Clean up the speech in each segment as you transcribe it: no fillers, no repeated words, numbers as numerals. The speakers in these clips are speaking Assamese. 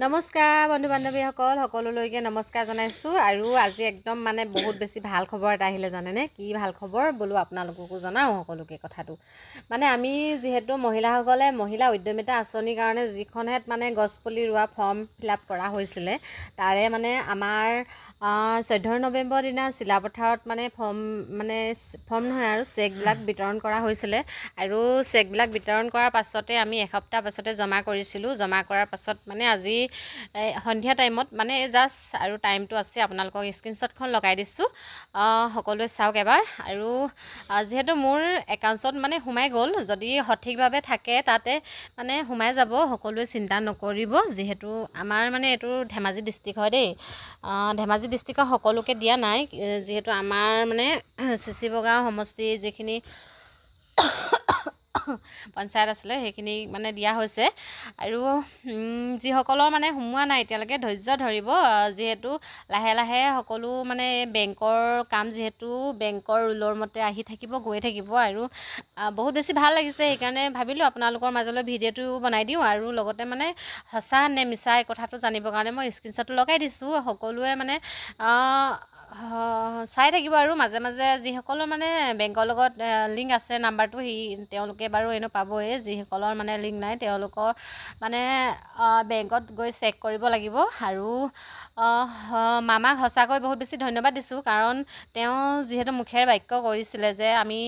নমস্কাৰ বন্ধু বান্ধৱীসকল সকলোলৈকে নমস্কাৰ জনাইছোঁ আৰু আজি একদম মানে বহুত বেছি ভাল খবৰ এটা আহিলে জানেনে কি ভাল খবৰ বোলো আপোনালোককো জনাওঁ সকলোকে কথাটো মানে আমি যিহেতু মহিলাসকলে মহিলা উদ্যমিতা আঁচনিৰ কাৰণে যিখনহেত মানে গছপুলি ৰোৱা ফৰ্ম ফিলআপ কৰা হৈছিলে তাৰে মানে আমাৰ 14 নৱেম্বৰ দিনা চিলাপথাৰত মানে ফৰ্ম নহয় আৰু চেকবিলাক বিতৰণ কৰা হৈছিলে আৰু চেকবিলাক বিতৰণ কৰাৰ পাছতে আমি এসপ্তাহ পাছতে জমা কৰিছিলোঁ জমা কৰাৰ পাছত মানে আজি সন্ধিয়া টাইমত মানে জাষ্ট আৰু টাইমটো আছে আপোনালোকক স্ক্ৰীনশ্বটখন লগাই দিছোঁ সকলোৱে চাওক এবাৰ আৰু যিহেতু মোৰ একাউণ্টত মানে সোমাই গ'ল যদি সঠিকভাৱে থাকে তাতে মানে সোমাই যাব সকলোৱে চিন্তা নকৰিব যিহেতু আমাৰ মানে এইটো ধেমাজি ডিষ্ট্ৰিক্ট হয় দেই ধেমাজি ডিষ্ট্ৰিক্টৰ সকলোকে দিয়া নাই যিহেতু আমাৰ মানে চিচি বগাঁও সমষ্টি যিখিনি পঞ্চায়ত আছিলে সেইখিনি মানে দিয়া হৈছে আৰু যিসকলৰ মানে সোমোৱা নাই এতিয়ালৈকে ধৈৰ্য ধৰিব যিহেতু লাহে লাহে সকলো মানে বেংকৰ কাম যিহেতু বেংকৰ ৰুলৰ মতে আহি থাকিব গৈ থাকিব আৰু বহুত বেছি ভাল লাগিছে সেইকাৰণে ভাবিলোঁ আপোনালোকৰ মাজলৈ ভিডিঅ'টো বনাই দিওঁ আৰু লগতে মানে সঁচা নে মিছা এই কথাটো জানিবৰ কাৰণে মই স্ক্ৰীনশ্বটটো লগাই দিছোঁ সকলোৱে মানে চাই থাকিব আৰু মাজে মাজে যিসকলৰ মানে বেংকৰ লগত লিংক আছে নাম্বাৰটো তেওঁলোকে বাৰু এনেও পাবই যিসকলৰ মানে লিংক নাই তেওঁলোকৰ মানে বেংকত গৈ চেক কৰিব লাগিব আৰু মামাক সঁচাকৈ বহুত বেছি ধন্যবাদ দিছোঁ কাৰণ তেওঁ যিহেতু মুখেৰে বাক্য কৰিছিলে যে আমি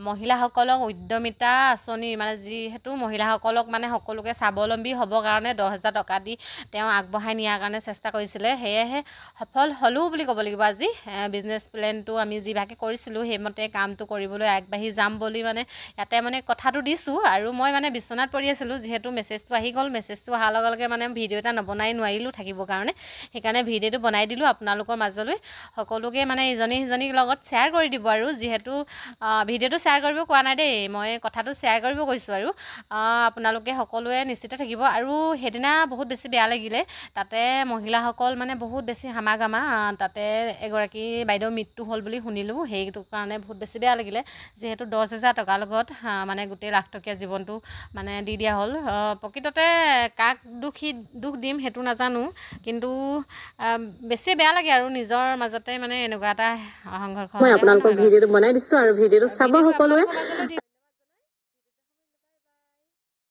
মহিলাসকলক উদ্যমিতা আঁচনি মানে যিহেতু মহিলাসকলক মানে সকলোকে স্বাৱলম্বী হ'বৰ কাৰণে 10,000 টকা দি তেওঁ আগবঢ়াই নিয়াৰ কাৰণে চেষ্টা কৰিছিলে সেয়েহে সফল হ'লোঁ বুলি ক'ব লাগিব আজি বিজনেছ প্লেনটো আমি যিভাগে কৰিছিলোঁ সেইমতে কামটো কৰিবলৈ আগবাঢ়ি যাম বুলি মানে ইয়াতে মানে কথাটো দিছোঁ আৰু মই মানে বিচনাত পৰি আছিলোঁ যিহেতু মেছেজটো আহি গ'ল মেছেজটো অহাৰ লগে লগে মানে ভিডিঅ' এটা নবনাই নোৱাৰিলোঁ থাকিবৰ কাৰণে সেইকাৰণে ভিডিঅ'টো বনাই দিলোঁ আপোনালোকৰ মাজলৈ সকলোকে মানে ইজনী সিজনীৰ লগত শ্বেয়াৰ কৰি দিব আৰু যিহেতু ভিডিঅ'টো শ্বেয়াৰ কৰিব কোৱা নাই দেই মই কথাটো শ্বেয়াৰ কৰিব কৈছোঁ আৰু আপোনালোকে সকলোৱে নিশ্চিত থাকিব আৰু সেইদিনা বহুত বেছি বেয়া লাগিলে তাতে মহিলাসকল মানে বহুত বেছি হামাগামা তাতে এগৰাকী বাইদেউ মৃত্যু হ'ল বুলি শুনিলোঁ সেইটো কাৰণে বহুত বেছি বেয়া লাগিলে যিহেতু 10,000 টকাৰ লগত মানে গোটেই লাখটকীয়া জীৱনটো মানে দি দিয়া হ'ল প্ৰকৃততে কাক দুখ দিম সেইটো নাজানো কিন্তু বেছি বেয়া লাগে আৰু নিজৰ মাজতে মানে এনেকুৱা এটা সংঘৰ্ষ মই আপোনালোকক ভিডিঅ'টো বনাই দিছোঁ আৰু ভিডিঅ'টো চাব সকলোৱে